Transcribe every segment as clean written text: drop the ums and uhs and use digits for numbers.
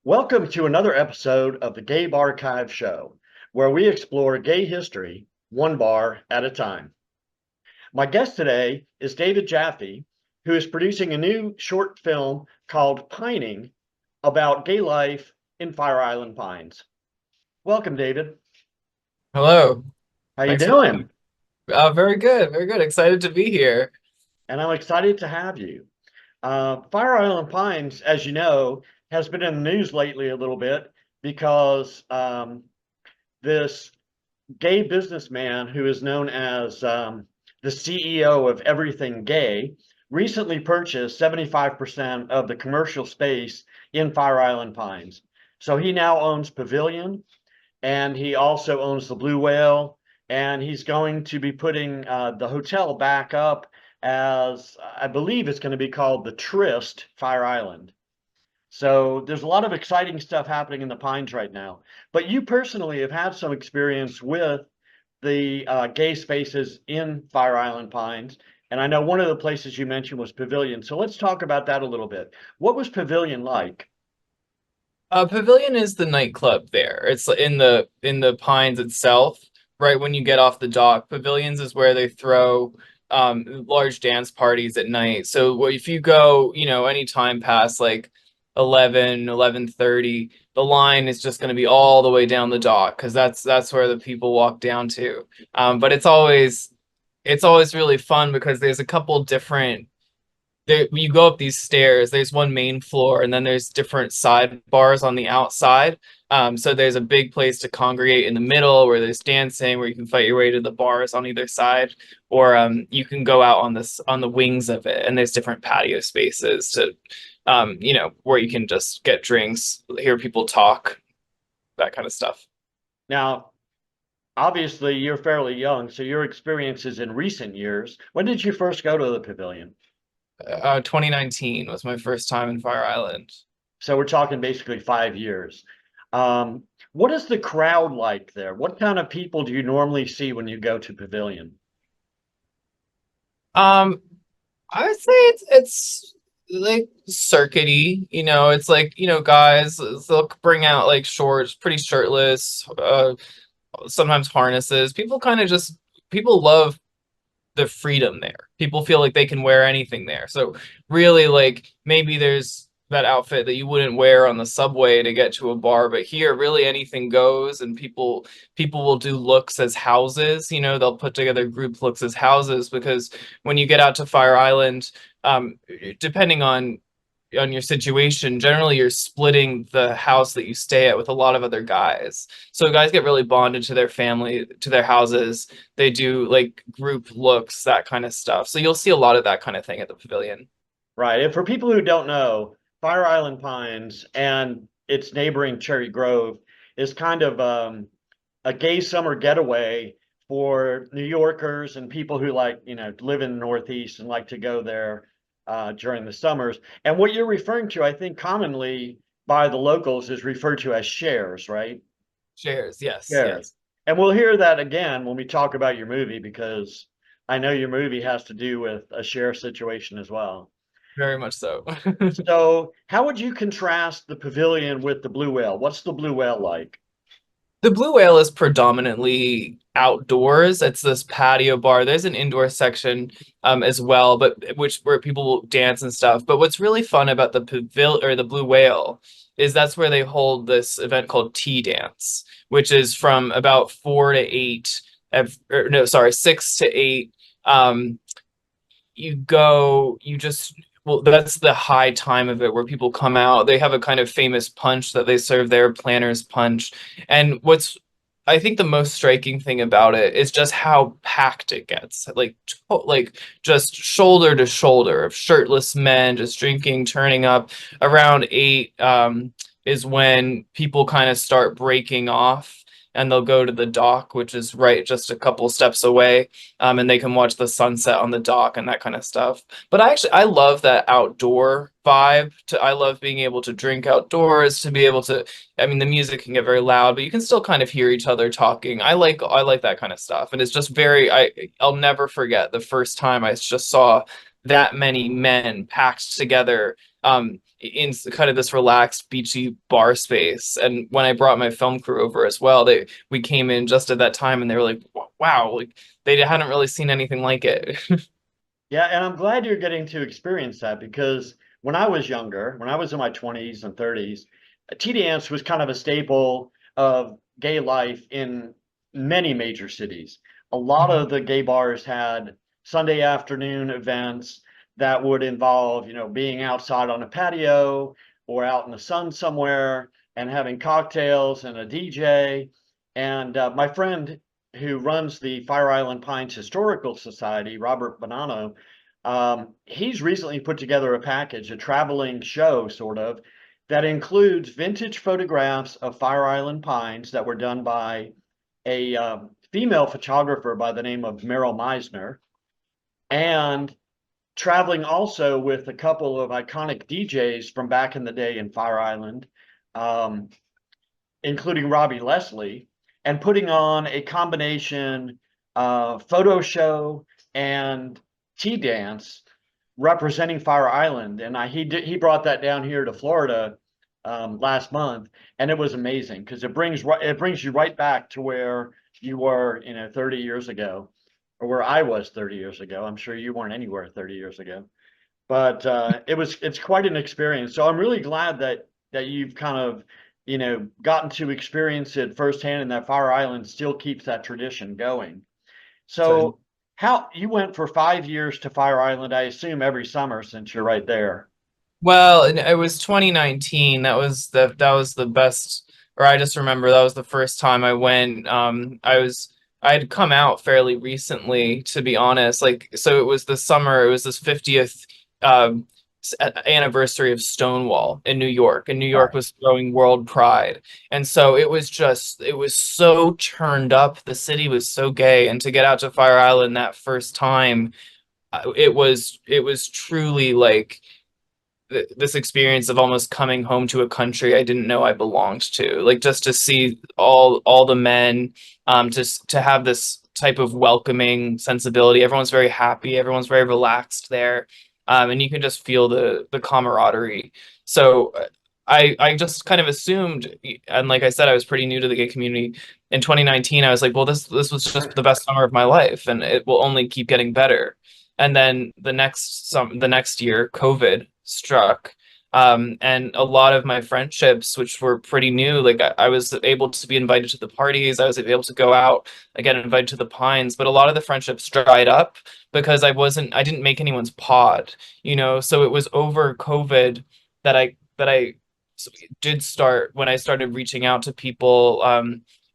Welcome to another episode of the Gay Barchives Show, where we explore gay history one bar at a time. My guest today is David Jaffe, who is producing a new short film called Pining about gay life in Fire Island Pines. Welcome, David. Hello. How you Thanks for doing? very good, very good. Excited to be here. And I'm excited to have you. Fire Island Pines, as you know, has been in the news lately a little bit because this gay businessman who is known as the CEO of Everything Gay recently purchased 75% of the commercial space in Fire Island Pines. So he now owns Pavilion and he also owns the Blue Whale. And he's going to be putting the hotel back up as I believe it's going to be called the Tryst Fire Island. So there's a lot of exciting stuff happening in the Pines right now. But you personally have had some experience with the gay spaces in Fire Island Pines. And I know one of the places you mentioned was Pavilion. So let's talk about that a little bit. What was Pavilion like? Pavilion is the nightclub there. It's in the Pines itself, right when you get off the dock. Pavilions is where they throw large dance parties at night. So if you go, any time past like 11:30, the line is just going to be all the way down the dock because that's where the people walk down to. But it's always really fun because there's a couple different there you go up these stairs. There's one main floor, and then there's different side bars on the outside. So there's a big place to congregate in the middle where there's dancing, where you can fight your way to the bars on either side, or you can go out on the wings of it, and there's different patio spaces to, where you can just get drinks, hear people talk, that kind of stuff. Now, obviously, you're fairly young, so your experience is in recent years. When did you first go to the Pavilion? 2019 was my first time in Fire Island. So we're talking basically 5 years. What is the crowd like there? What kind of people do you normally see when you go to Pavilion? Um, I would say it's like circuity, it's like, guys, they'll bring out like shorts, pretty shirtless, sometimes harnesses. People love the freedom there. People feel like they can wear anything there. So really, like, maybe there's that outfit that you wouldn't wear on the subway to get to a bar, but here really anything goes, and people will do looks as houses. They'll put together group looks as houses because when you get out to Fire Island, um, depending on your situation, generally you're splitting the house that you stay at with a lot of other guys. So guys get really bonded to their family, to their houses. They do like group looks, that kind of stuff. So you'll see a lot of that kind of thing at the pavilion. Right. And for people who don't know, Fire Island Pines and its neighboring Cherry Grove is kind of a gay summer getaway for New Yorkers and people who like, live in the Northeast and like to go there during the summers. And what you're referring to, I think commonly by the locals is referred to as shares, right? Shares, yes, Shares. yes, And we'll hear that again when we talk about your movie because I know your movie has to do with a share situation as well. very much so. So, how would you contrast the pavilion with the blue whale? What's the blue whale like? The Blue Whale is predominantly outdoors. It's this patio bar. There's an indoor section as well, but which where people will dance and stuff. But what's really fun about the pavil or the Blue Whale is that's where they hold this event called Tea Dance, which is from about 4 to 8, or no, sorry, 6 to 8. Um, you just, well, that's the high time of it where people come out. They have a kind of famous punch that they serve there, Planner's Punch. And what's I think the most striking thing about it is just how packed it gets. Like just shoulder to shoulder of shirtless men just drinking, turning up. Around 8 is when people kind of start breaking off, and they'll go to the dock, which is right just a couple steps away, and they can watch the sunset on the dock and that kind of stuff. But I love that outdoor vibe. I love being able to drink outdoors, to be able to. I mean, the music can get very loud, but you can still kind of hear each other talking. I like that kind of stuff, and it's just very. I'll never forget the first time I just saw that many men packed together, in kind of this relaxed, beachy bar space. And when I brought my film crew over as well, we came in just at that time, and they were like, "Wow!" Like they hadn't really seen anything like it. Yeah, and I'm glad you're getting to experience that because when I was younger, when I was in my 20s and 30s, tea dance was kind of a staple of gay life in many major cities. A lot Mhm. of the gay bars had Sunday afternoon events that would involve, being outside on a patio or out in the sun somewhere and having cocktails and a DJ. And my friend who runs the Fire Island Pines Historical Society, Robert Bonanno, he's recently put together a package, a traveling show sort of, that includes vintage photographs of Fire Island pines that were done by a female photographer by the name of Meryl Meisner, and traveling also with a couple of iconic DJs from back in the day in Fire Island, um, including Robbie Leslie, and putting on a combination photo show and tea dance representing Fire Island. And he brought that down here to Florida last month, and it was amazing because it brings you right back to where you were, 30 years ago, or where I was 30 years ago. I'm sure you weren't anywhere 30 years ago, but it's quite an experience. So I'm really glad that you've kind of gotten to experience it firsthand, and that Fire Island still keeps that tradition going. So, So how you went for 5 years to Fire Island, I assume every summer since you're right there. well, it was 2019. That was the best, or I just remember that was the first time I went. I had come out fairly recently, to be honest. Like, so it was the summer. It was this 50th um, anniversary of Stonewall in New York, and New York Right. was throwing World Pride, and so it was so turned up. The city was so gay, and to get out to Fire Island that first time, it was truly like this experience of almost coming home to a country I didn't know I belonged to. Like just to see all the men, just to have this type of welcoming sensibility. Everyone's very happy. Everyone's very relaxed there, and you can just feel the camaraderie. So I just kind of assumed, and like I said, I was pretty new to the gay community. In 2019, I was like, well, this was just the best summer of my life, and it will only keep getting better. And then the next year, COVID struck. And a lot of my friendships, which were pretty new, like I was able to be invited to the parties, I was able to go out, I get invited to the Pines, but a lot of the friendships dried up because I didn't make anyone's pod, so it was over COVID that I did start when I started reaching out to people.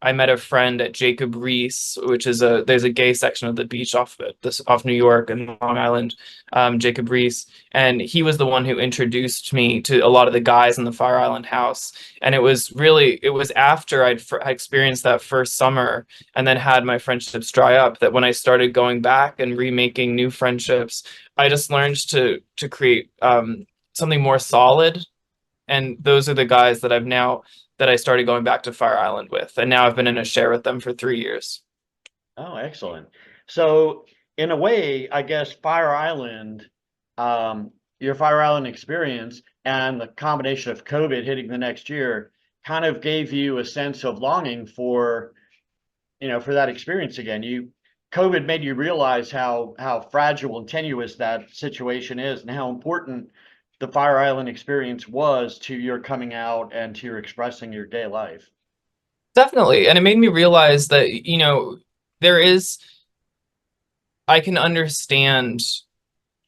I met a friend at Jacob Reese, which is there's a gay section of the beach off New York and Long Island, Jacob Reese, and he was the one who introduced me to a lot of the guys in the Fire Island house. And it was after I experienced that first summer and then had my friendships dry up that when I started going back and remaking new friendships, I just learned to create something more solid, and those are the guys that I started going back to Fire Island with, and now I've been in a share with them for 3 years. Oh, excellent. So in a way, I guess your Fire Island experience and the combination of COVID hitting the next year kind of gave you a sense of longing for that experience again. COVID made you realize how fragile and tenuous that situation is and how important the Fire Island experience was to your coming out and to your expressing your gay life. Definitely, and it made me realize that there is I can understand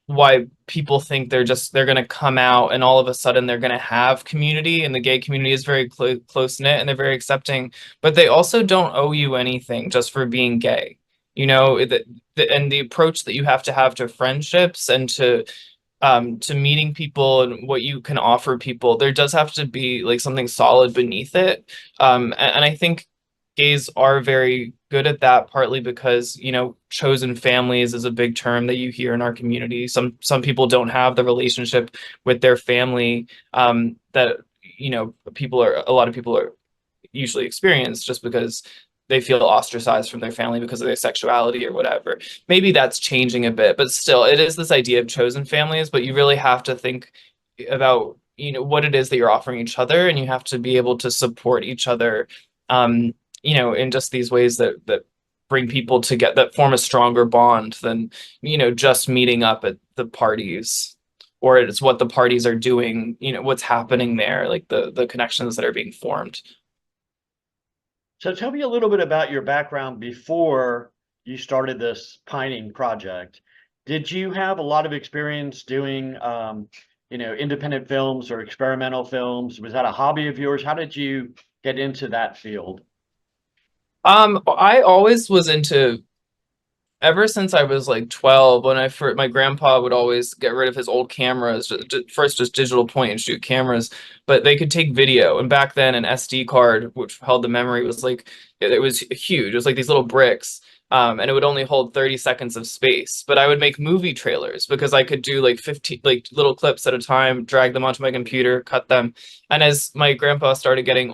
why people think they're going to come out and all of a sudden they're going to have community, and the gay community is very close knit and they're very accepting, but they also don't owe you anything just for being gay. And the approach that you have to friendships and to meeting people and what you can offer people, there does have to be like something solid beneath it. And I think gays are very good at that, partly because, chosen families is a big term that you hear in our community. Some people don't have the relationship with their family that, a lot of people are usually experience just because they feel ostracized from their family because of their sexuality or whatever. Maybe that's changing a bit, but still, it is this idea of chosen families, but you really have to think what it is that you're offering each other, and you have to be able to support each other, um, in just these ways that bring people to get that form a stronger bond than, just meeting up at the parties, or it's what the parties are doing, what's happening there, like the connections that are being formed. So tell me a little bit about your background before you started this pining project. Did you have a lot of experience doing, independent films or experimental films? Was that a hobby of yours? How did you get into that field? I always was into ever since I was like 12, when I first, my grandpa would always get rid of his old cameras, first just digital point and shoot cameras, but they could take video. And back then, an SD card, which held the memory, was like, it was huge. It was like these little bricks. And it would only hold 30 seconds of space. But I would make movie trailers because I could do like 15, like little clips at a time, drag them onto my computer, cut them. And as my grandpa started getting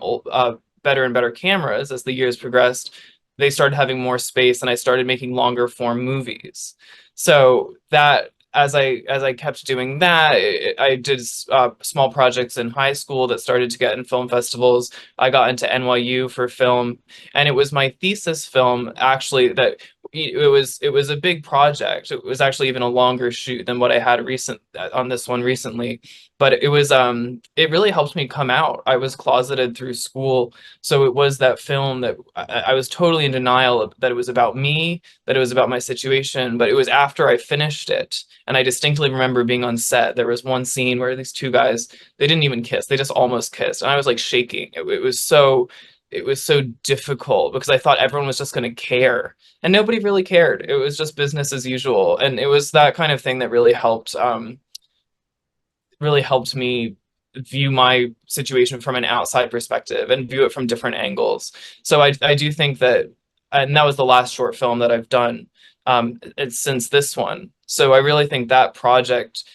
better and better cameras as the years progressed, they started having more space, and I started making longer form movies. So that, as I kept doing that, I did small projects in high school that started to get in film festivals. I got into NYU for film, and it was my thesis film actually that it was a big project. It was actually even a longer shoot than what I had recent on this one recently, but it really helped me come out. I was closeted through school, so it was that film that I was totally in denial that it was about me, that it was about my situation, but it was after I finished it. And I distinctly remember being on set. There was one scene where these two guys, they didn't even kiss. They just almost kissed. And I was like shaking. It was so difficult because I thought everyone was just going to care, and nobody really cared. It was just business as usual. And it was that kind of thing that really helped me view my situation from an outside perspective and view it from different angles. So I do think that, and that was the last short film that I've done, it's since this one. So I really think that project,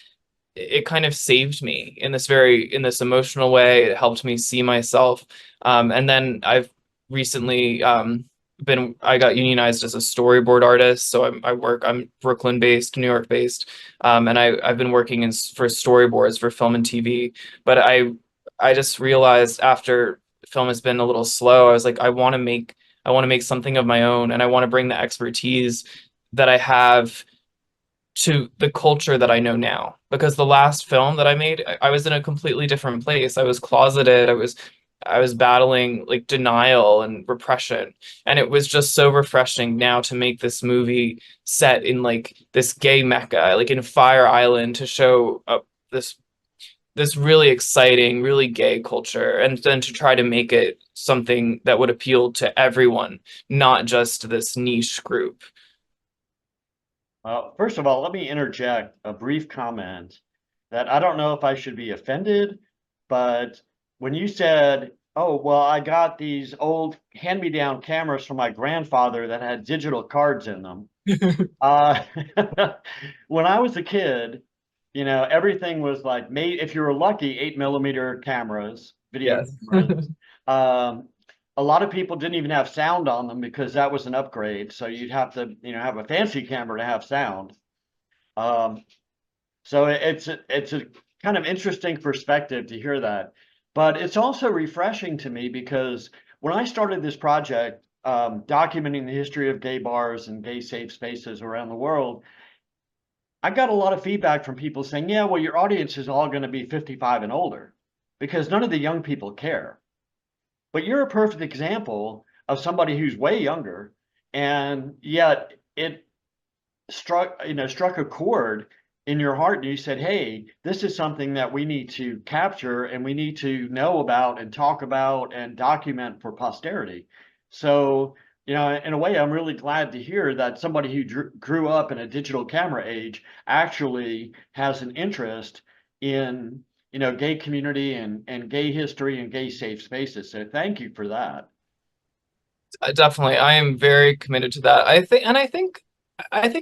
it kind of saved me in this emotional way. It helped me see myself. And then I've recently I got unionized as a storyboard artist. So I'm Brooklyn based, New York based. And I've been working for storyboards for film and TV. But I just realized after film has been a little slow, I was like, I want to make something of my own, and I want to bring the expertise that I have to the culture that I know now. Because the last film that I made, I was in a completely different place. I was closeted. I was battling like denial and repression. And it was just so refreshing now to make this movie set in like this gay mecca, like in Fire Island, to show this really exciting, really gay culture, and then to try to make it something that would appeal to everyone, not just this niche group. First of all, let me interject a brief comment that I don't know if I should be offended, but when you said, "Oh, well, I got these old hand-me-down cameras from my grandfather that had digital cards in them." Uh, when I was a kid, everything was like made, if you were lucky, 8 millimeter cameras, video Yes. cameras. Um, a lot of people didn't even have sound on them because that was an upgrade. So you'd have to, have a fancy camera to have sound. Um, so it's a kind of interesting perspective to hear that. But it's also refreshing to me because when I started this project, documenting the history of gay bars and gay safe spaces around the world, I got a lot of feedback from people saying, yeah, well, your audience is all going to be 55 and older because none of the young people care. But you're a perfect example of somebody who's way younger, and yet it struck a chord in your heart, and you said, hey, this is something that we need to capture and we need to know about and talk about and document for posterity. So, in a way, I'm really glad to hear that somebody who grew up in a digital camera age actually has an interest in, gay community and gay history and gay safe spaces. So thank you for that. Definitely. I am very committed to that. I think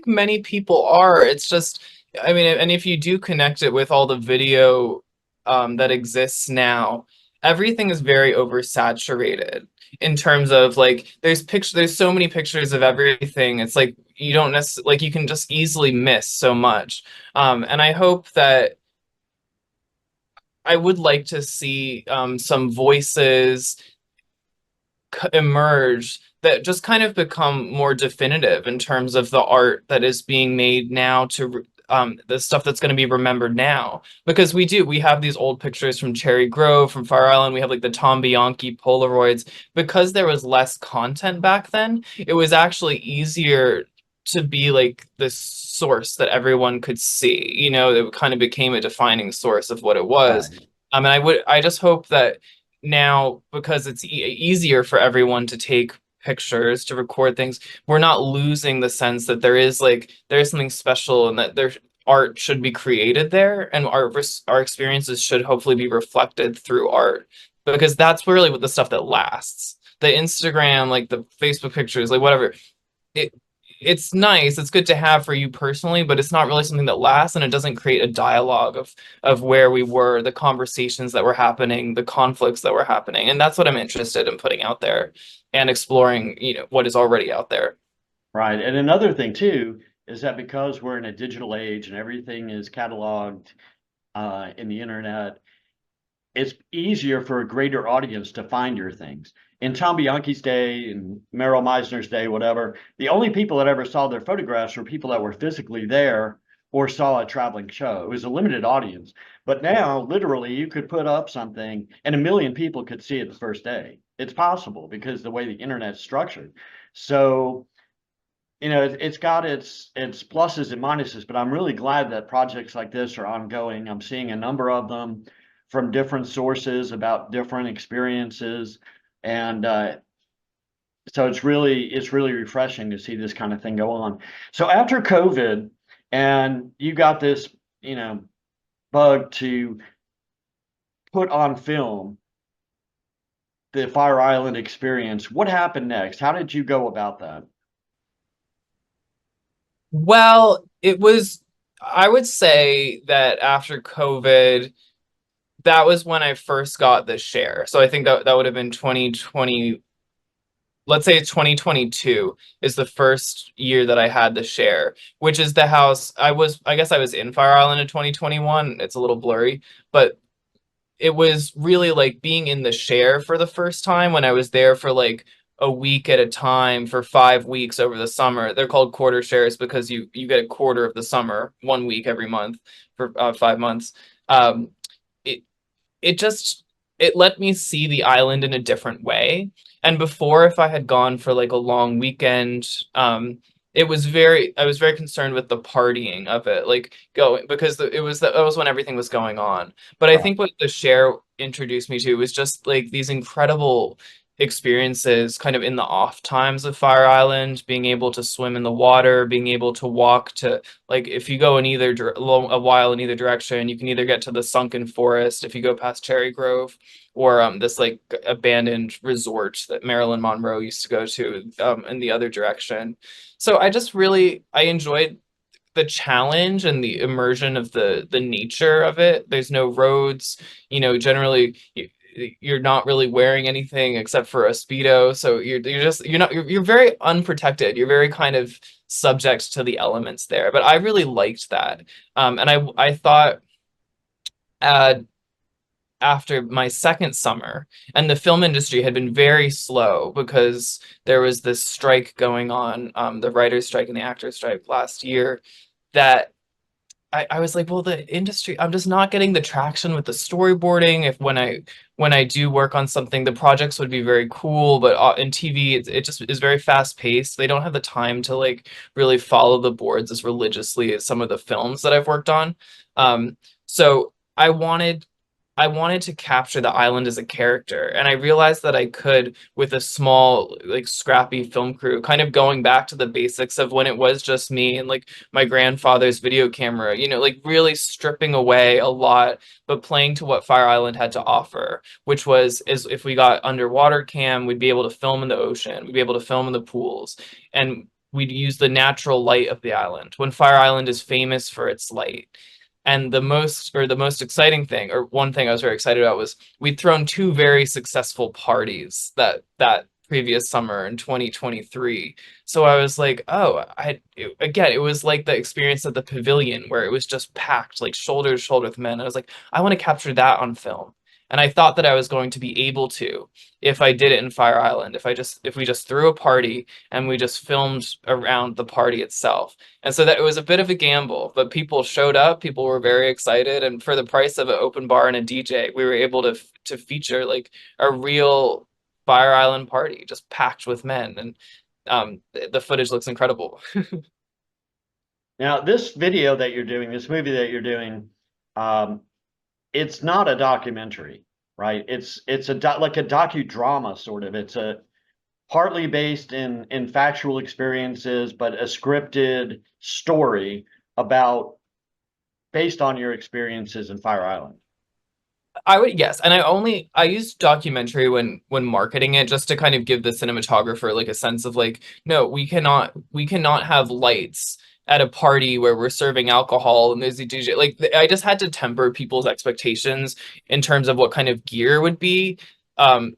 many people are. It's just, I mean, and if you do connect it with all the video that exists now, everything is very oversaturated in terms of like there's so many pictures of everything. It's like you don't necessarily, like, you can just easily miss so much. And I hope that I would like to see some voices emerge that just kind of become more definitive in terms of the art that is being made now to the stuff that's going to be remembered now. Because we have these old pictures from Cherry Grove, from Fire Island. We have like the Tom Bianchi Polaroids. Because there was less content back then, it was actually easier to be like this source that everyone could see. You know, it kind of became a defining source of what it was. Right. And I just hope that now, because it's easier for everyone to take pictures, to record things, we're not losing the sense that there is something special and that there art should be created there, and our experiences should hopefully be reflected through art, because that's really what the stuff that lasts. The Instagram, like the Facebook pictures, like whatever, it it's nice, it's good to have for you personally, but it's not really something that lasts, and it doesn't create a dialogue of where we were, the conversations that were happening, the conflicts that were happening. And that's what I'm interested in putting out there and exploring, what is already out there. Right. And another thing too is that because we're in a digital age and everything is cataloged in the internet, it's easier for a greater audience to find your things. In Tom Bianchi's day and Merrill Meisner's day, whatever, the only people that ever saw their photographs were people that were physically there or saw a traveling show. It was a limited audience. But now, literally, you could put up something and a million people could see it the first day. It's possible because the way the internet's structured. So, it's got its pluses and minuses, but I'm really glad that projects like this are ongoing. I'm seeing a number of them from different sources about different experiences, and so it's really refreshing to see this kind of thing go on. So after COVID, and you got this, bug to put on film the Fire Island experience, what happened next? How did you go about that? Well, I would say that after COVID, that was when I first got the share. So I think that would have been 2020. Let's say 2022 is the first year that I had the share, which is the house I guess I was in Fire Island in 2021. It's a little blurry, but it was really like being in the share for the first time when I was there for like a week at a time for 5 weeks over the summer. They're called quarter shares because you get a quarter of the summer, 1 week every month for 5 months. Um, it it just it let me see the island in a different way. And before, if I had gone for like a long weekend, I was very concerned with the partying of it, like going because that was when everything was going on. But I Right. think what the share introduced me to was just like these incredible experiences kind of in the off times of Fire Island, being able to swim in the water, being able to walk to, like, if you go in a while in either direction, you can either get to the sunken forest if you go past Cherry Grove, or this like abandoned resort that Marilyn Monroe used to go to in the other direction. So I enjoyed the challenge and the immersion of the nature of it. There's no roads, generally you're not really wearing anything except for a Speedo. So you're very unprotected. You're very kind of subject to the elements there. But I really liked that. And I thought, uh, after my second summer, and the film industry had been very slow because there was this strike going on, the writer's strike and the actor's strike last year, that I was like, well, the industry, I'm just not getting the traction with the storyboarding. If when I do work on something, the projects would be very cool, but in TV, it just is very fast paced. They don't have the time to like really follow the boards as religiously as some of the films that I've worked on. So I wanted to capture the island as a character, and I realized that I could with a small, like, scrappy film crew, kind of going back to the basics of when it was just me and like my grandfather's video camera, like really stripping away a lot, but playing to what Fire Island had to offer, which is if we got underwater cam, we'd be able to film in the ocean, we'd be able to film in the pools, and we'd use the natural light of the island when Fire Island is famous for its light. And the most exciting thing, or one thing I was very excited about, was we'd thrown two very successful parties that previous summer in 2023. So I was like, oh, again, it was like the experience at the pavilion where it was just packed, like shoulder to shoulder with men. I was like, I want to capture that on film. And I thought that I was going to be able to if I did it in Fire Island, if we just threw a party and we just filmed around the party itself. And so that it was a bit of a gamble, but people showed up, people were very excited, and for the price of an open bar and a DJ, we were able to feature like a real Fire Island party, just packed with men, and the footage looks incredible. Now, this video that you're doing, this movie that you're doing, um, it's not a documentary, right? It's like a docudrama sort of. It's a partly based in factual experiences, but a scripted story about based on your experiences in Fire Island. I would, yes, and I use documentary when marketing it just to kind of give the cinematographer like a sense of like, no, we cannot have lights at a party where we're serving alcohol and there's a DJ. Like I just had to temper people's expectations in terms of what kind of gear would be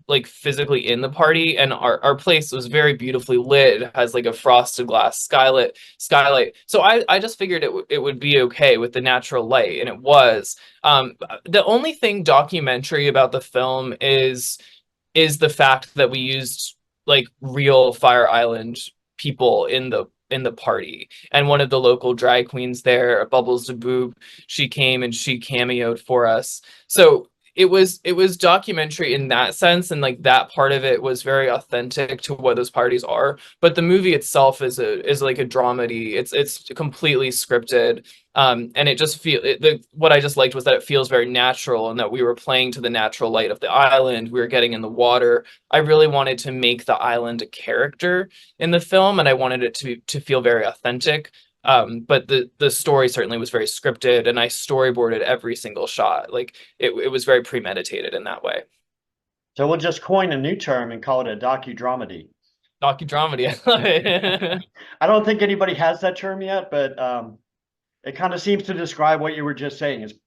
like physically in the party, and our place was very beautifully lit. It has like a frosted glass skylight. So I just figured it would be okay with the natural light, and it was. The only thing documentary about the film is the fact that we used like real Fire Island people in the party. And one of the local drag queens there, Bubbles the Boob, she came and she cameoed for us. So it was documentary in that sense, and like that part of it was very authentic to what those parties are. But the movie itself is like a dramedy. It's completely scripted. And it just what I just liked was that it feels very natural and that we were playing to the natural light of the island. We were getting in the water. I really wanted to make the island a character in the film, and I wanted it to feel very authentic. But the story certainly was very scripted, and I storyboarded every single shot. Like it was very premeditated in that way. So we'll just coin a new term and call it a docu-dramedy. Docu-dramedy, I love it. I don't think anybody has that term yet, but it kind of seems to describe what you were just saying. It's a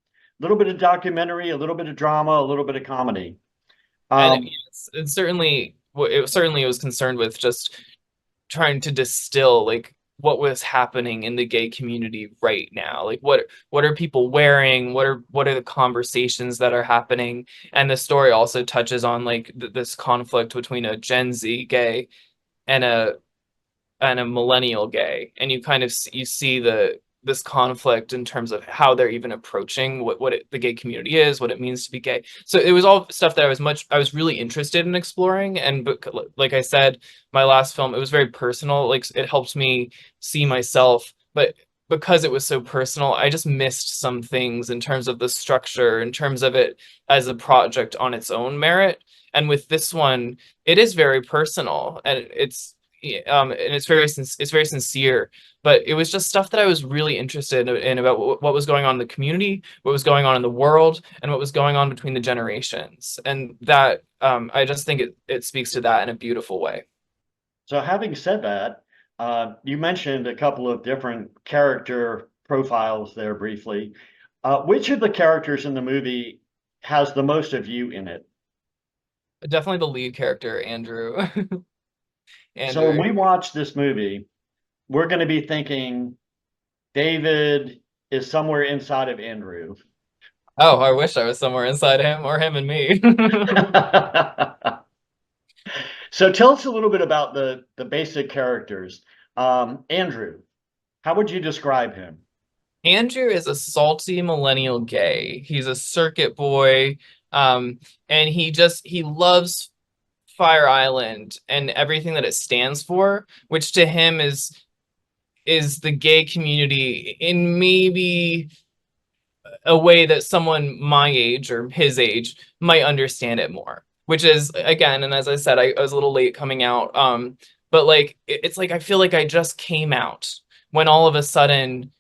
little bit of documentary, a little bit of drama, a little bit of comedy. And Um, it certainly was concerned with just trying to distill like what was happening in the gay community right now. Like what are people wearing? What are the conversations that are happening? And the story also touches on like this conflict between a Gen Z gay and a millennial gay, and you kind of you see this conflict in terms of how they're even approaching the gay community is, what it means to be gay. So it was all stuff that I was really interested in exploring. And like I said, my last film, it was very personal. Like it helped me see myself, but because it was so personal, I just missed some things in terms of the structure, in terms of it as a project on its own merit. And with this one, it is very personal, and and it's very sincere, but it was just stuff that I was really interested in about what was going on in the community, what was going on in the world, and what was going on between the generations. And that I just think it speaks to that in a beautiful way. so having said that, you mentioned a couple of different character profiles there briefly. Which of the characters in the movie has the most of you in it? Definitely the lead character, Andrew. So when Andrew. we watch this movie, we're going to be thinking David is somewhere inside of Andrew. Oh, I wish I was somewhere inside him, or him and me. So tell us a little bit about the basic characters. Andrew, how would you describe him? Andrew is a salty millennial gay. He's a circuit boy, and he loves Fire Island and everything that it stands for, which to him is the gay community in maybe a way that someone my age or his age might understand it more. Which is again, and as I said, I was a little late coming out. But like it's like I feel like I just came out when all of a sudden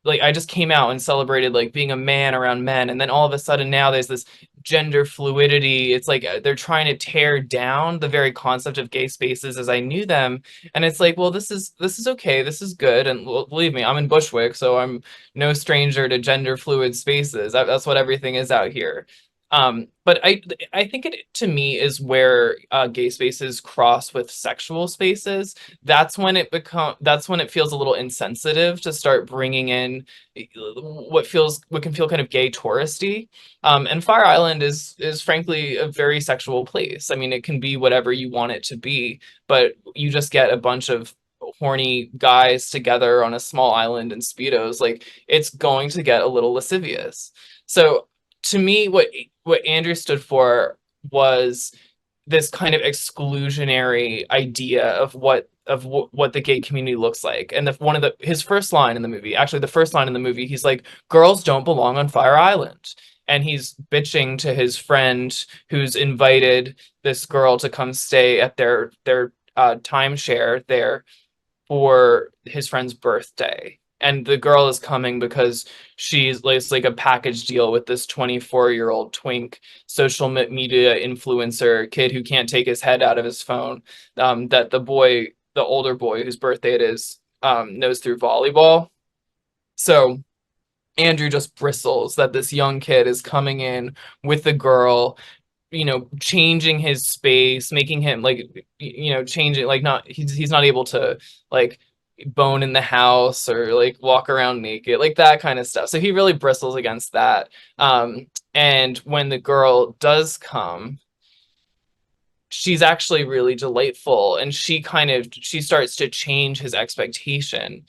like I just came out and celebrated like being a man around men, and then all of a sudden now there's this gender fluidity. It's like they're trying to tear down the very concept of gay spaces as I knew them. And it's like, well, this is okay, this is good. And believe me, I'm in Bushwick, so I'm no stranger to gender fluid spaces. That's what everything is out here. But I think it to me is where gay spaces cross with sexual spaces. That's when it feels a little insensitive to start bringing in what can feel kind of gay touristy. And Fire Island is frankly a very sexual place. I mean, it can be whatever you want it to be, but you just get a bunch of horny guys together on a small island in speedos. Like, it's going to get a little lascivious. So to me, what Andrew stood for was this kind of exclusionary idea of what the gay community looks like. And one of his first line in the movie, actually the first line in the movie, he's like, "Girls don't belong on Fire Island." And he's bitching to his friend who's invited this girl to come stay at their timeshare there for his friend's birthday. And the girl is coming because she's like, it's like a package deal with this 24-year-old twink social media influencer kid who can't take his head out of his phone, that the older boy whose birthday it is, knows through volleyball. So Andrew just bristles that this young kid is coming in with the girl, changing his space, making him like, changing, like, not, he's not able to like bone in the house or like walk around naked, like that kind of stuff. So he really bristles against that. And when the girl does come, she's actually really delightful, and she starts to change his expectation,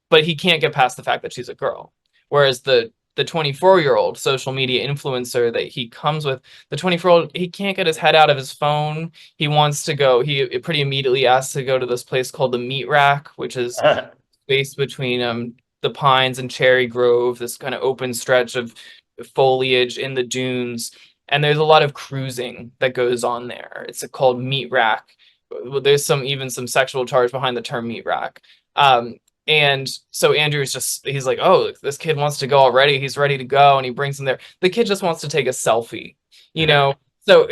but he can't get past the fact that she's a girl. Whereas the 24-year-old social media influencer that he comes with, the 24-year-old, he can't get his head out of his phone. He wants to go, he pretty immediately asks to go to this place called the Meat Rack, which is based between the Pines and Cherry Grove, this kind of open stretch of foliage in the dunes. And there's a lot of cruising that goes on there. It's called Meat Rack. There's even some sexual charge behind the term Meat Rack. And so he's like, "Oh, this kid wants to go already. He's ready to go." And he brings him there. The kid just wants to take a selfie, you know? So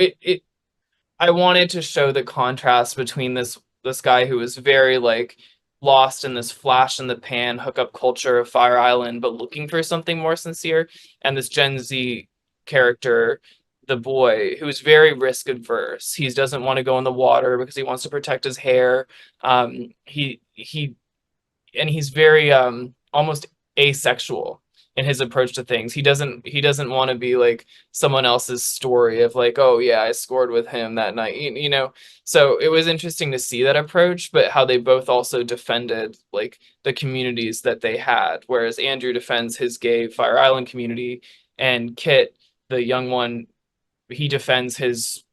I wanted to show the contrast between this guy who is very like lost in this flash in the pan hookup culture of Fire Island, but looking for something more sincere, and this Gen Z character, the boy, who's very risk adverse. He doesn't want to go in the water because he wants to protect his hair. He's very almost asexual in his approach to things. He doesn't want to be like someone else's story of like, "Oh yeah, I scored with him that night," so it was interesting to see that approach, but how they both also defended like the communities that they had, whereas Andrew defends his gay Fire Island community, and Kit, the young one, he defends his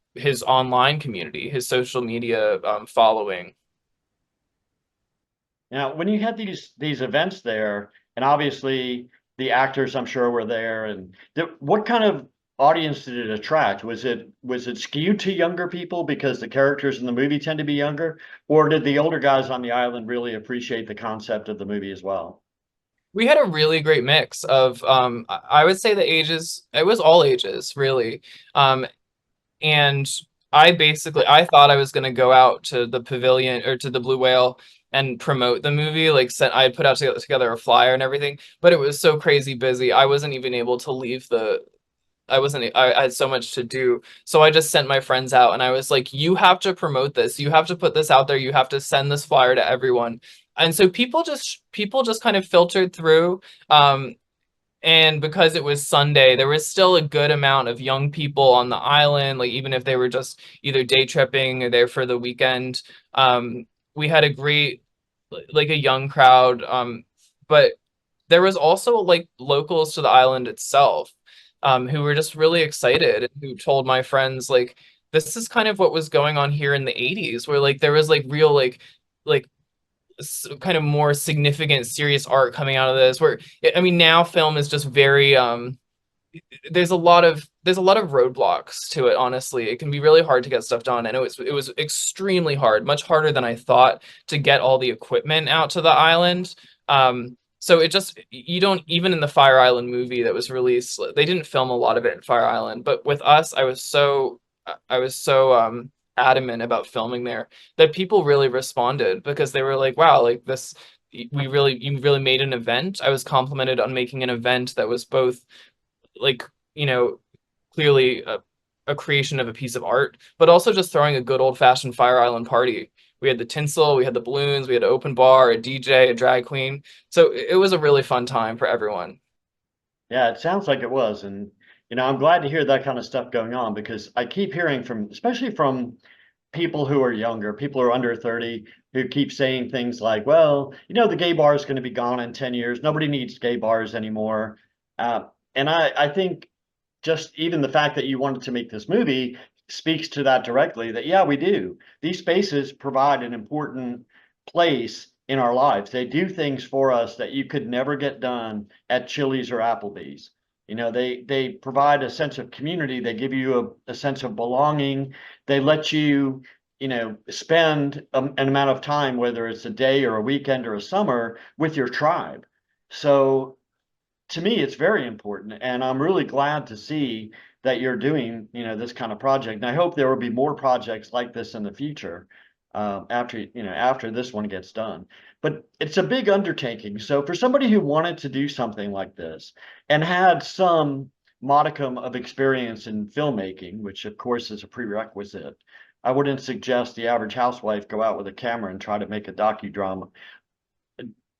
online community, his social media following. Now, when you had these events there, and obviously the actors, I'm sure, were there, and what kind of audience did it attract? Was it skewed to younger people because the characters in the movie tend to be younger, or did the older guys on the island really appreciate the concept of the movie as well? We had a really great mix of I would say the ages, it was all ages really. And I thought I was going to go out to the pavilion or to the Blue Whale and promote the movie, like I had put out together a flyer and everything, but it was so crazy busy I wasn't even able to leave the I had so much to do. So I just sent my friends out and I was like, "You have to promote this. You have to put this out there. You have to send this flyer to everyone." And so people just kind of filtered through. And because it was Sunday, there was still a good amount of young people on the island, like even if they were just either day tripping or there for the weekend. We had a great, like a young crowd. But there was also like locals to the island itself, who were just really excited and who told my friends like, this is kind of what was going on here in the 80s, where like there was like real like kind of more significant serious art coming out of this, where I mean now film is just very there's a lot of roadblocks to it. Honestly, it can be really hard to get stuff done. I know it was extremely hard, much harder than I thought, to get all the equipment out to the island. So it just, you don't, even in the Fire Island movie that was released, they didn't film a lot of it in Fire Island, but with us, I was so adamant about filming there that people really responded, because they were like, "Wow, like this, you really made an event." I was complimented on making an event that was both like, you know, clearly a creation of a piece of art, but also just throwing a good old-fashioned Fire Island party. We had the tinsel, we had the balloons, we had an open bar, a DJ, a drag queen. So it was a really fun time for everyone. Yeah, it sounds like it was. And, I'm glad to hear that kind of stuff going on because I keep hearing from, especially from people who are younger, people who are under 30, who keep saying things like, well, the gay bar is going to be gone in 10 years. Nobody needs gay bars anymore. And I think just even the fact that you wanted to make this movie speaks to that directly that, yeah, we do. These spaces provide an important place in our lives. They do things for us that you could never get done at Chili's or Applebee's. They provide a sense of community. They give you a sense of belonging. They let you, spend an amount of time, whether it's a day or a weekend or a summer, with your tribe. So to me, it's very important, and I'm really glad to see that you're doing, this kind of project. And I hope there will be more projects like this in the future, after this one gets done. But it's a big undertaking. So for somebody who wanted to do something like this and had some modicum of experience in filmmaking, which of course is a prerequisite, I wouldn't suggest the average housewife go out with a camera and try to make a docudrama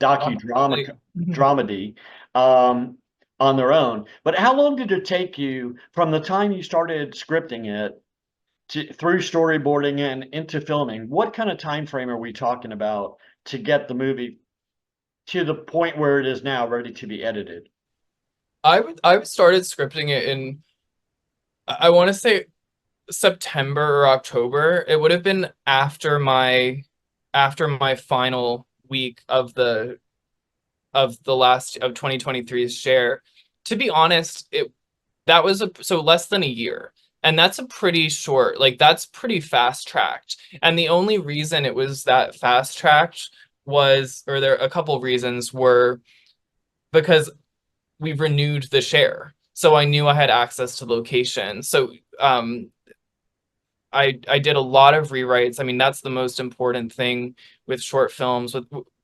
dramedy um, on their own. But how long did it take you from the time you started scripting it through storyboarding and into filming? What kind of time frame are we talking about to get the movie to the point where it is now ready to be edited? I started scripting it in, I want to say, September or October. It would have been after my final week of the last of 2023's share. To be honest, it that was so less than a year. And that's a pretty short, like that's pretty fast tracked. And the only reason it was that fast tracked was, or there a couple reasons were because we renewed the share. So I knew I had access to location. So I did a lot of rewrites. I mean, that's the most important thing with short films,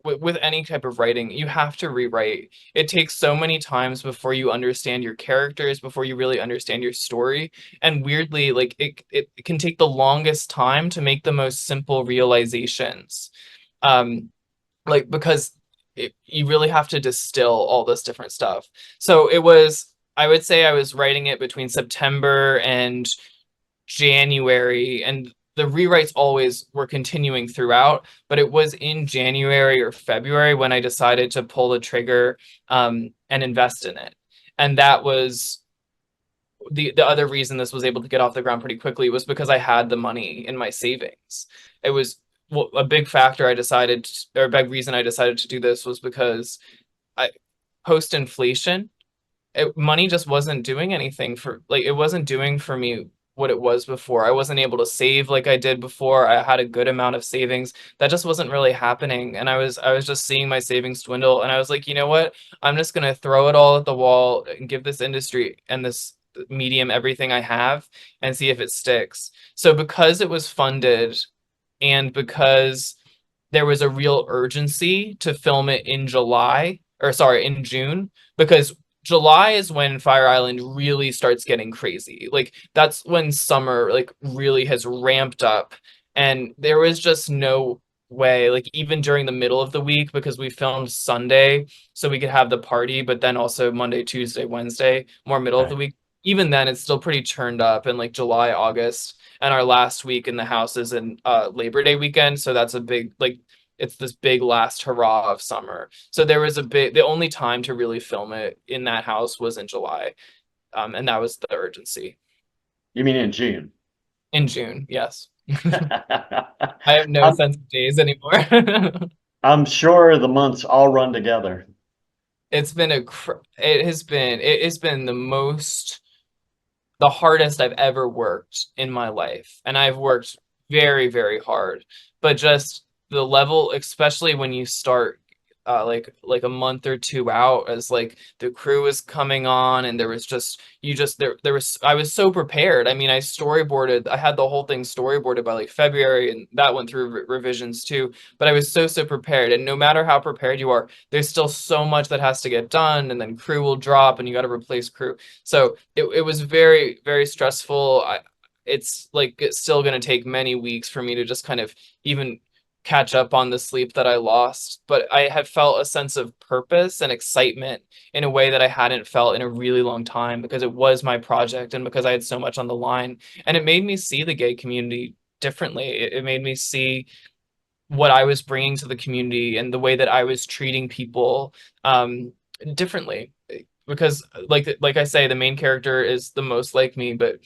with any type of writing. You have to rewrite. It takes so many times before you understand your characters, before you really understand your story. And weirdly, like it can take the longest time to make the most simple realizations. Um, like because you really have to distill all this different stuff. So I would say I was writing it between September and January, and the rewrites always were continuing throughout, but it was in January or February when I decided to pull the trigger and invest in it. And that was the other reason this was able to get off the ground pretty quickly was because I had the money in my savings. It was a big factor I decided, or a big reason I decided to do this was because I post inflation, money just wasn't doing anything for like it wasn't doing for me what it was before. I wasn't able to save like I did before. I had a good amount of savings. That just wasn't really happening. And I was just seeing my savings dwindle. And I was like, you know what? I'm just gonna throw it all at the wall and give this industry and this medium everything I have and see if it sticks. So because it was funded and because there was a real urgency to film it in July, or sorry, in June, because July is when Fire Island really starts getting crazy. Like that's when summer like really has ramped up, and there was just no way, like even during the middle of the week, because we filmed Sunday so we could have the party, but then also Monday, Tuesday, Wednesday, more middle of the Okay. week. Even then, it's still pretty turned up in like July, August, and our last week in the house is in Labor Day weekend, so that's a big like it's this big last hurrah of summer. So there was the only time to really film it in that house was in July. And that was the urgency. You mean in June? In June, yes. I have no I'm, sense of days anymore. I'm sure the months all run together. It has been the hardest I've ever worked in my life. And I've worked very, very hard. But just the level, especially when you start like a month or two out, as like the crew was coming on, and there was just you just there was I was so prepared. I mean, I had the whole thing storyboarded by like February, and that went through revisions too. But I was so prepared, and no matter how prepared you are, there's still so much that has to get done, and then crew will drop, and you got to replace crew. So it was very stressful. It's still going to take many weeks for me to just kind of even catch up on the sleep that I lost, but I have felt a sense of purpose and excitement in a way that I hadn't felt in a really long time, because it was my project and because I had so much on the line. And it made me see the gay community differently. It made me see what I was bringing to the community and the way that I was treating people differently. Because like I say, the main character is the most like me, but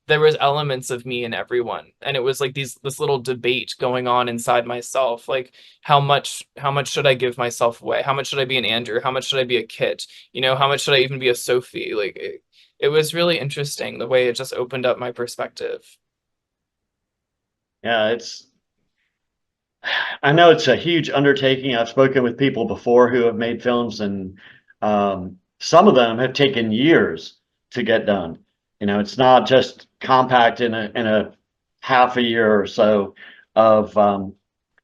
there was elements of me in everyone, and it was like this little debate going on inside myself, like how much should I give myself away, how much should I be an Andrew, how much should I be a Kit, how much should I even be a Sophie. Like it was really interesting the way it just opened up my perspective. Yeah, I know it's a huge undertaking. I've spoken with people before who have made films, and some of them have taken years to get done. It's not just compact in a half a year or so of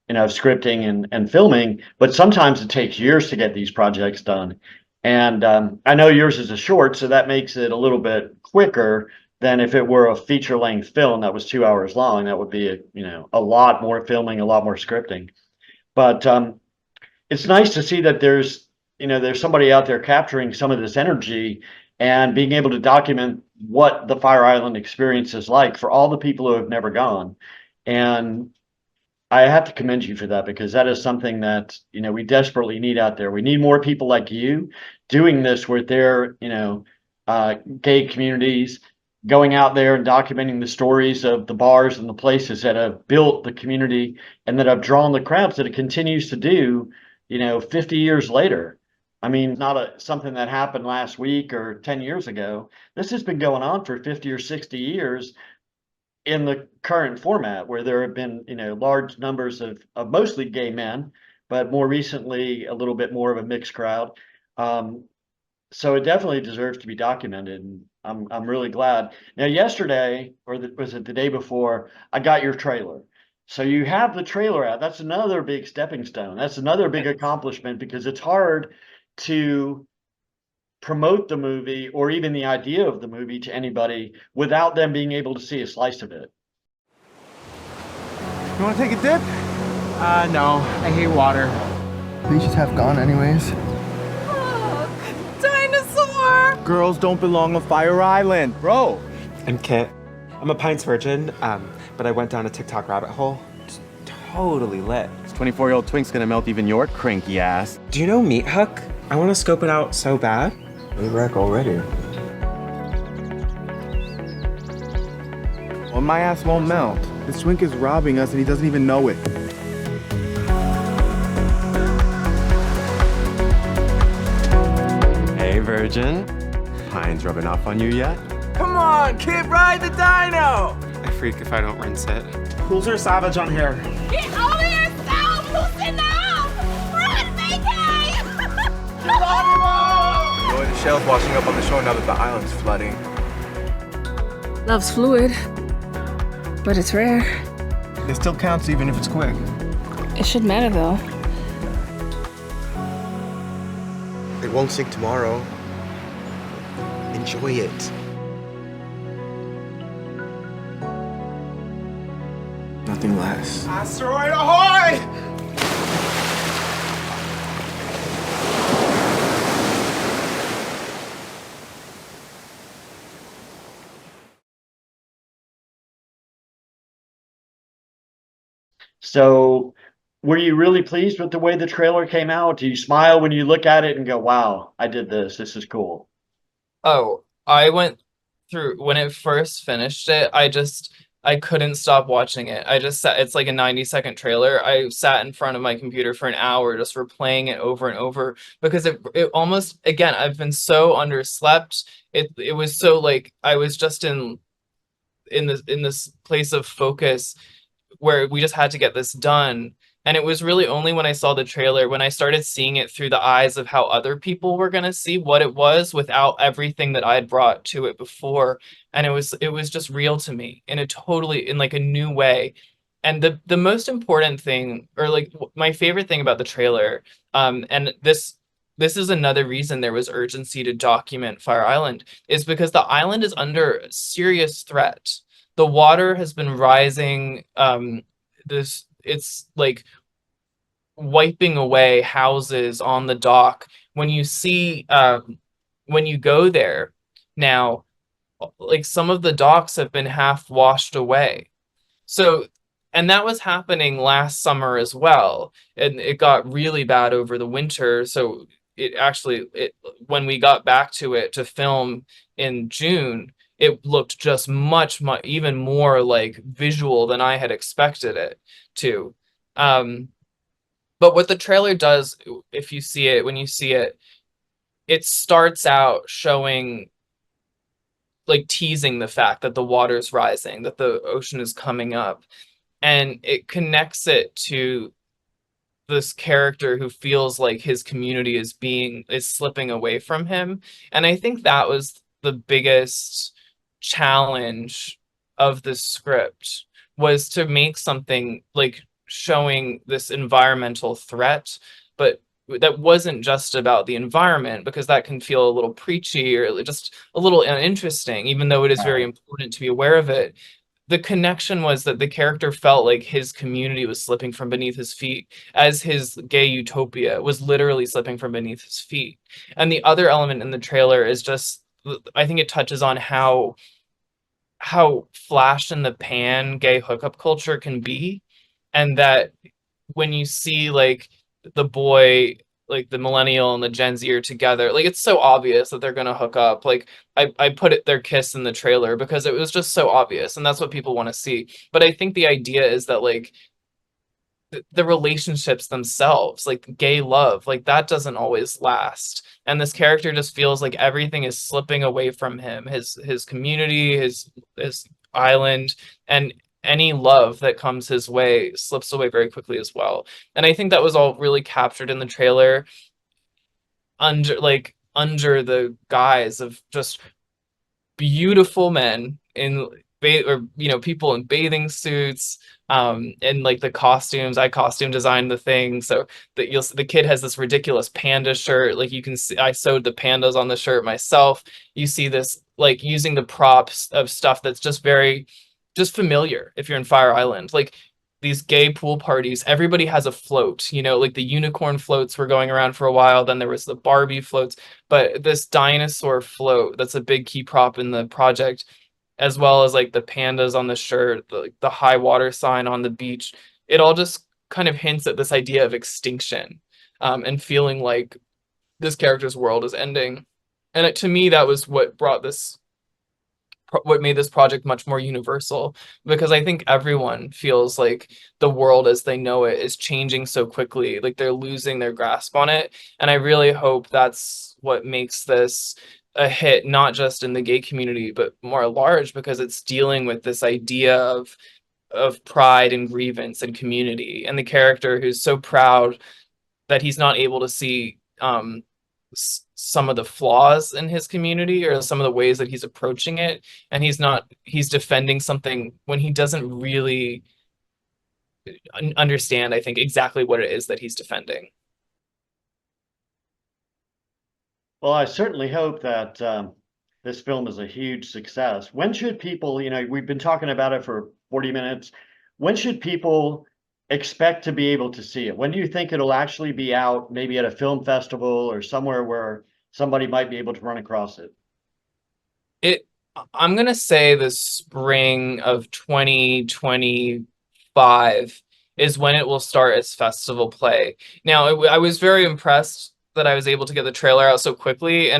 scripting and filming, but sometimes it takes years to get these projects done. And I know yours is a short, so that makes it a little bit quicker than if it were a feature length film that was 2 hours long. That would be a lot more filming, a lot more scripting. But it's nice to see that there's somebody out there capturing some of this energy and being able to document what the Fire Island experience is like for all the people who have never gone. And I have to commend you for that, because that is something that we desperately need out there. We need more people like you doing this with their gay communities, going out there and documenting the stories of the bars and the places that have built the community and that have drawn the crowds that it continues to do 50 years later. I mean, not something that happened last week or 10 years ago. This has been going on for 50 or 60 years in the current format, where there have been large numbers of mostly gay men, but more recently a little bit more of a mixed crowd. So it definitely deserves to be documented, and I'm really glad. Now, yesterday, or was it the day before, I got your trailer. So you have the trailer out. That's another big stepping stone. That's another big accomplishment, because it's hard to promote the movie or even the idea of the movie to anybody without them being able to see a slice of it. You want to take a dip? No. I hate water. Beaches have gone anyways. Look, dinosaur! Girls don't belong on Fire Island, bro. I'm Kit. I'm a Pines virgin, but I went down a TikTok rabbit hole. It's totally lit. This 24-year-old twink's gonna melt even your cranky ass. Do you know Meat Hook? I want to scope it out so bad. We wreck already. Well, my ass won't melt. This twink is robbing us and he doesn't even know it. Hey, virgin. Pines rubbing off on you yet? Come on, kid, ride the dino! I freak if I don't rinse it. Pools are savage on here. Get over yourself! Loosen up! Run, Vicky! Enjoy the shells washing up on the shore now that the island's flooding. Love's fluid, but it's rare. It still counts even if it's quick. It should matter though. It won't sink tomorrow. Enjoy it. Nothing lasts. Asteroid ahoy! So were you really pleased with the way the trailer came out? Do you smile when you look at it and go, wow, I did this. This is cool. Oh, I went through when it first finished it. I couldn't stop watching it. I just sat, it's like a 90-second trailer. I sat in front of my computer for an hour just replaying it over and over, because it almost, again, I've been so underslept. It was so like I was just in this place of focus where we just had to get this done. And it was really only when I saw the trailer, when I started seeing it through the eyes of how other people were going to see what it was without everything that I had brought to it before. And it was just real to me in a totally, in like a new way. And the most important thing, or like my favorite thing about the trailer, and this is another reason there was urgency to document Fire Island, is because the island is under serious threat. The water has been rising. It's like wiping away houses on the dock. When you see, when you go there now, like some of the docks have been half washed away. So, and that was happening last summer as well, and it got really bad over the winter. So it when we got back to it to film in June, it looked just much even more like visual than I had expected it to. But what the trailer does, if you see it, when you see it, it starts out showing, like teasing the fact that the water's rising, that the ocean is coming up, and it connects it to this character who feels like his community is slipping away from him. And I think that was the biggest challenge of the script, was to make something like showing this environmental threat, but that wasn't just about the environment, because that can feel a little preachy or just a little uninteresting, even though it is very important to be aware of it. The connection was that the character felt like his community was slipping from beneath his feet, as his gay utopia was literally slipping from beneath his feet. And the other element in the trailer is just, I think it touches on how flash in the pan gay hookup culture can be, and that when you see like the boy, like the millennial and the Gen Z are together, like it's so obvious that they're gonna hook up. Like I put it their kiss in the trailer because it was just so obvious, and that's what people want to see. But I think the idea is that like the relationships themselves, like gay love, like that doesn't always last. And this character just feels like everything is slipping away from him, his community, his island, and any love that comes his way slips away very quickly as well. And I think that was all really captured in the trailer, under the guise of just beautiful men in people in bathing suits, and like the costumes. I costume designed the thing, so that the kid has this ridiculous panda shirt. Like you can see, I sewed the pandas on the shirt myself. You see this like using the props of stuff that's just very just familiar if you're in Fire Island. Like these gay pool parties, everybody has a float, like the unicorn floats were going around for a while, then there was the Barbie floats, but this dinosaur float, that's a big key prop in the project, as well as like the pandas on the shirt, the high water sign on the beach. It all just kind of hints at this idea of extinction, and feeling like this character's world is ending. And to me, that was what made this project much more universal, because I think everyone feels like the world as they know it is changing so quickly, like they're losing their grasp on it. And I really hope that's what makes this a hit, not just in the gay community, but more large, because it's dealing with this idea of pride and grievance and community, and the character who's so proud that he's not able to see some of the flaws in his community, or some of the ways that he's approaching it, and he's defending something when he doesn't really understand, I think, exactly what it is that he's defending. Well, I certainly hope that this film is a huge success. When should people, we've been talking about it for 40 minutes. When should people expect to be able to see it? When do you think it'll actually be out, maybe at a film festival or somewhere where somebody might be able to run across it? I'm gonna say the spring of 2025 is when it will start its festival play. Now, I was very impressed that I was able to get the trailer out so quickly,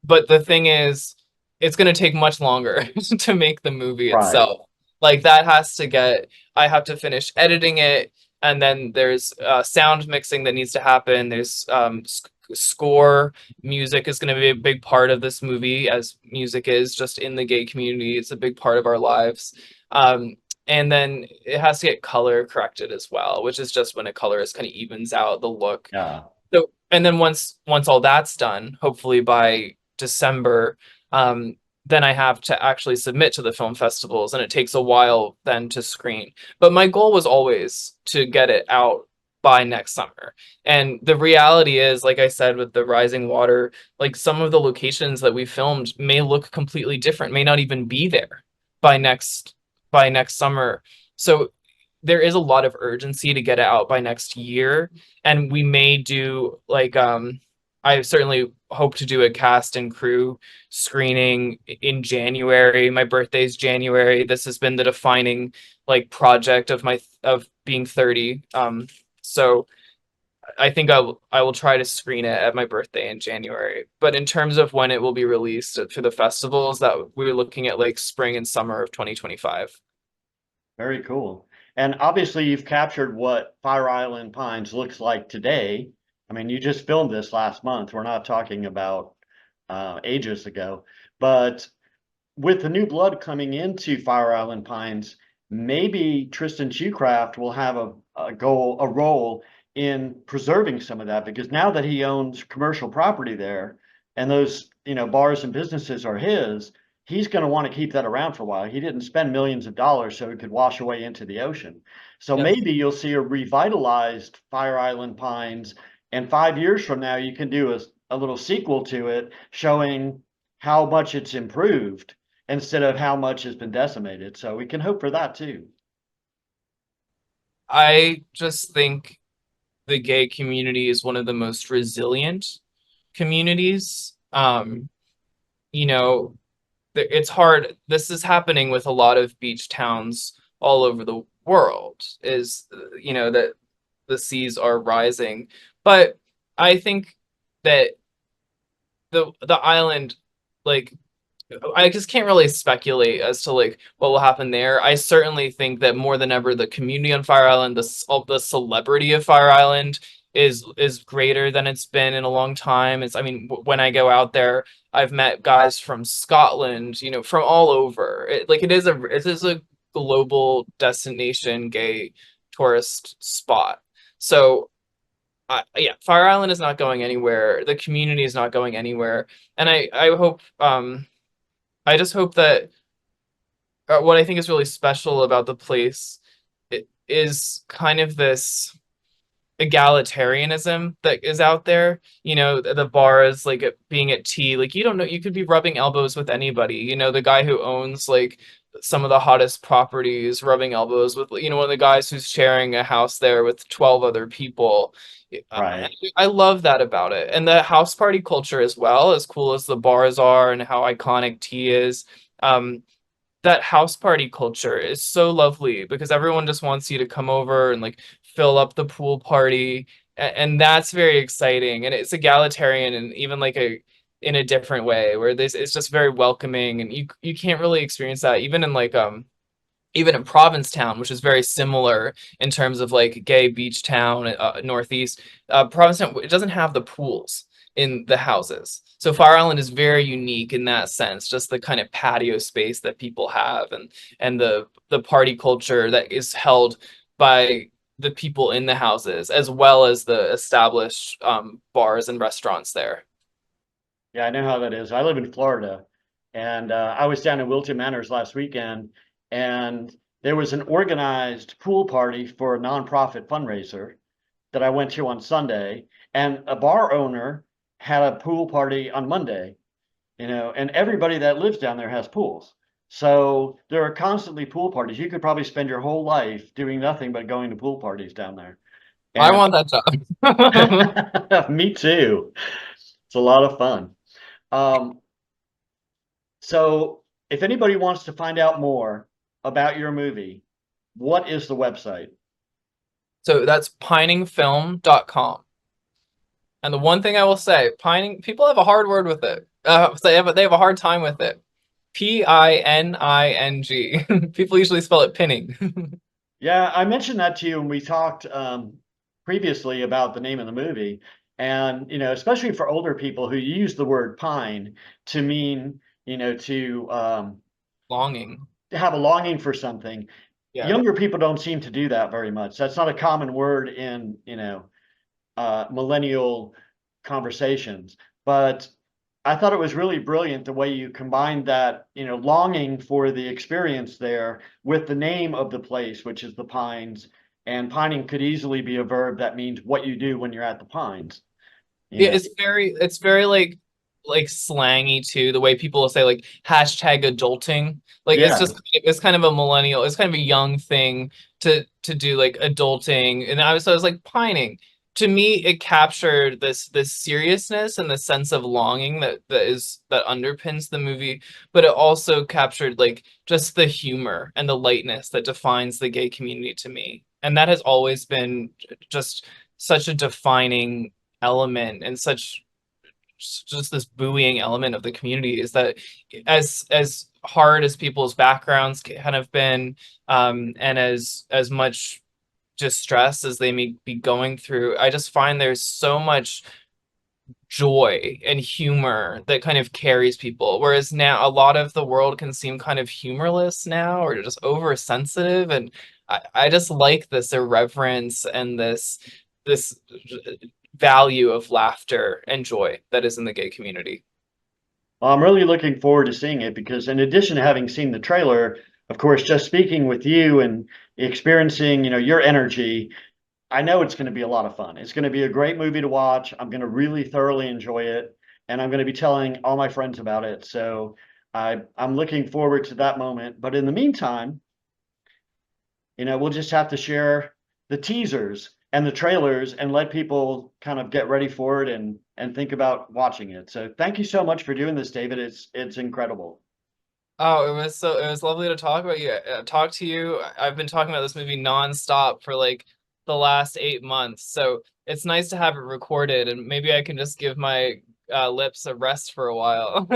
but the thing is, it's gonna take much longer to make the movie Right. itself. Like I have to finish editing it, and then there's sound mixing that needs to happen. There's score. Music is going to be a big part of this movie, as music is just in the gay community. It's a big part of our lives. and then it has to get color corrected as well, which is just when a colorist kind of evens out the look. Yeah. So, and then once all that's done, hopefully by December, then I have to actually submit to the film festivals, and it takes a while then to screen. But my goal was always to get it out by next summer. And the reality is, like I said, with the rising water, like some of the locations that we filmed may look completely different, may not even be there by next summer. So there is a lot of urgency to get it out by next year, and we may do like I certainly hope to do a cast and crew screening in January. My birthday's January. This has been the defining like project of being 30. So I think I will try to screen it at my birthday in January. But in terms of when it will be released for the festivals, that we're looking at like spring and summer of 2025. Very cool. And obviously you've captured what Fire Island Pines looks like today. I mean, you just filmed this last month. We're not talking about ages ago. But with the new blood coming into Fire Island Pines, maybe Tristan Shoecraft will have a role in preserving some of that, because now that he owns commercial property there and those, bars and businesses are his, he's going to want to keep that around for a while. He didn't spend millions of dollars so it could wash away into the ocean. So Yes. maybe you'll see a revitalized Fire Island Pines, and 5 years from now, you can do a little sequel to it showing how much it's improved instead of how much has been decimated. So we can hope for that too. I just think the gay community is one of the most resilient communities. It's hard. This is happening with a lot of beach towns all over the world, is, that the seas are rising. But I think that the island, like, I just can't really speculate as to like what will happen there. I certainly think that more than ever, the community on Fire Island, the celebrity of Fire Island is greater than it's been in a long time. When I go out there, I've met guys from Scotland, from all over. It is a global destination gay tourist spot. So yeah, Fire Island is not going anywhere. The community is not going anywhere. And I hope, I just hope that what I think is really special about the place is kind of this egalitarianism that is out there. The bars, like being at tea, like you don't know, you could be rubbing elbows with anybody. The guy who owns like some of the hottest properties, rubbing elbows with, one of the guys who's sharing a house there with 12 other people. Right. I love that about it. And the house party culture as well, as cool as the bars are and how iconic tea is. That house party culture is so lovely because everyone just wants you to come over and like fill up the pool party. And that's very exciting. And it's egalitarian, and even like in a different way where it's just very welcoming, and you can't really experience that even in like even in Provincetown, which is very similar in terms of like gay beach town, Northeast. Provincetown, it doesn't have the pools in the houses. So Fire Island is very unique in that sense, just the kind of patio space that people have, and the party culture that is held by the people in the houses, as well as the established bars and restaurants there. Yeah, I know how that is. I live in Florida, and I was down in Wilton Manors last weekend, and there was an organized pool party for a nonprofit fundraiser that I went to on Sunday, and a bar owner had a pool party on Monday, and everybody that lives down there has pools. So there are constantly pool parties. You could probably spend your whole life doing nothing but going to pool parties down there. I want that job. And me too. It's a lot of fun. So if anybody wants to find out more about your movie, what is the website? So that's piningfilm.com. And the one thing I will say, pining, people have a hard word with it. They have a hard time with it. Pining. People usually spell it pinning. Yeah, I mentioned that to you when we talked previously about the name of the movie. And, especially for older people who use the word pine to mean, to Longing. have a longing for something. Yeah. younger people don't seem to do that very much. That's not a common word in, millennial conversations. But I thought it was really brilliant the way you combined that, longing for the experience there with the name of the place, which is the Pines. And pining could easily be a verb that means what you do when you're at the Pines. Yeah, it's very like slangy too. The way people will say like hashtag adulting. Like Yeah. it's kind of a millennial, it's kind of a young thing to do like adulting. And I was like pining. To me, it captured this seriousness and the sense of longing that underpins the movie, but it also captured like just the humor and the lightness that defines the gay community to me. And that has always been just such a defining element and such just this buoying element of the community is that as hard as people's backgrounds kind of been, and as much distress as they may be going through, I just find there's so much joy and humor that kind of carries people, whereas now a lot of the world can seem kind of humorless now or just oversensitive, and I just like this irreverence and this value of laughter and joy that is in the gay community. Well, I'm really looking forward to seeing it because, in addition to having seen the trailer, of course, just speaking with you and experiencing, your energy, I know it's going to be a lot of fun. It's going to be a great movie to watch. I'm going to really thoroughly enjoy it, and I'm going to be telling all my friends about it. So I'm looking forward to that moment. But in the meantime, we'll just have to share the teasers and the trailers and let people kind of get ready for it and think about watching it. So thank you so much for doing this, David. It's incredible. Oh, it was lovely to talk about you. Talk to you. I've been talking about this movie nonstop for like the last 8 months, so it's nice to have it recorded, and maybe I can just give my lips a rest for a while.